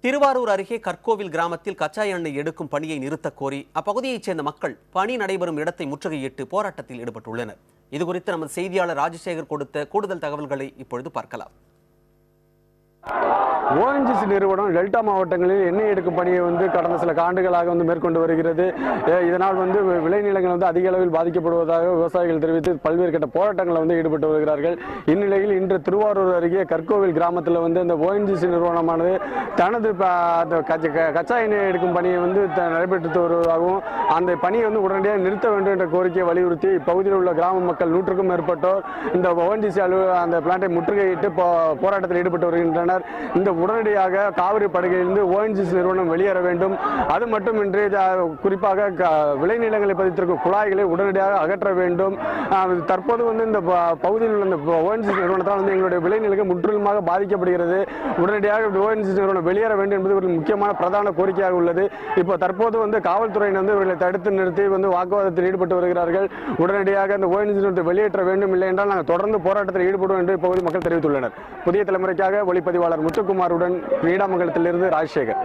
திருவாரூர் அருகே கற்கோவில் கிராமத்தில் கச்சா எண்ணெய் எடுக்கும் பணியை நிறுத்தக் கோரி அப்பகுதியைச் சேர்ந்த மக்கள் பணி நடைபெறும் இடத்தை முற்றுகையிட்டு போராட்டத்தில் ஈடுபட்டுள்ளனர். இதுகுறித்து நமது செய்தியாளர் ராஜசேகர் கொடுத்த கூடுதல் தகவல்களை இப்பொழுது பார்க்கலாம். ONGC நிறுவனம் டெல்டா மாவட்டங்களில் எண்ணெய் எடுக்கும் பணியை கடந்த சில ஆண்டுகளாக மேற்கொண்டு வருகிறது. இதனால் விளைநிலங்கள் அதிக அளவில் பாதிக்கப்படுவதாக விவசாயிகள் தெரிவித்து பல்வேறு கட்ட போராட்டங்களில் ஈடுபட்டு வருகிறார்கள். இந்நிலையில் இன்று திருவாரூர் அருகே கற்கோவில் கிராமத்தில் இந்த ONGC நிறுவனமானது தனது கச்சா எண்ணெய் எடுக்கும் பணியை நடைபெற்று வருவதாகவும் அந்த பணியை உடனடியாக நிறுத்த வேண்டும் என்ற கோரிக்கையை வலியுறுத்தி இப்பகுதியில் உள்ள கிராம மக்கள் 100க்கும் மேற்பட்டோர் இந்த ONGC அந்த பிளான்ட்டை முற்றுகையிட்டு போராட்டத்தில் ஈடுபட்டு வருகின்றனர். இந்த உடனடியாக காவிரி படுகையிலிருந்து ONGC நிறுவனம் வெளியேற வேண்டும். அது மட்டுமின்றி குறிப்பாக விளைநிலங்களை பதித்திருக்கும் குழாய்களை உடனடியாக அகற்ற வேண்டும். தற்போது இந்த பகுதியில் உள்ள ONGC நிறுவனத்தால் எங்களுடைய விளைநிலங்கள் முற்றிலுமாக பாதிக்கப்படுகிறது. உடனடியாக ONGC நிறுவனம் வெளியேற வேண்டும் என்பது ஒரு முக்கியமான பிரதான கோரிக்கையாக உள்ளது. இப்போ தற்போது காவல்துறையினர் இவர்களை தடுத்து நிறுத்தி வாக்குவாதத்தில் ஈடுபட்டு வருகிறார்கள். உடனடியாக இந்த ONGC நிறுவனத்தை வெளியேற்ற வேண்டும், இல்லை என்றால் நாங்கள் தொடர்ந்து போராட்டத்தில் ஈடுபடுவோம் என்று இப்பகுதி மக்கள் தெரிவித்துள்ளனர். புதிய தலைமுறைக்காக ஒளிப்பதிவாளர் முத்துக்குமாருடன் நீடாமங்கலத்திலிருந்து ராஜசேகர்.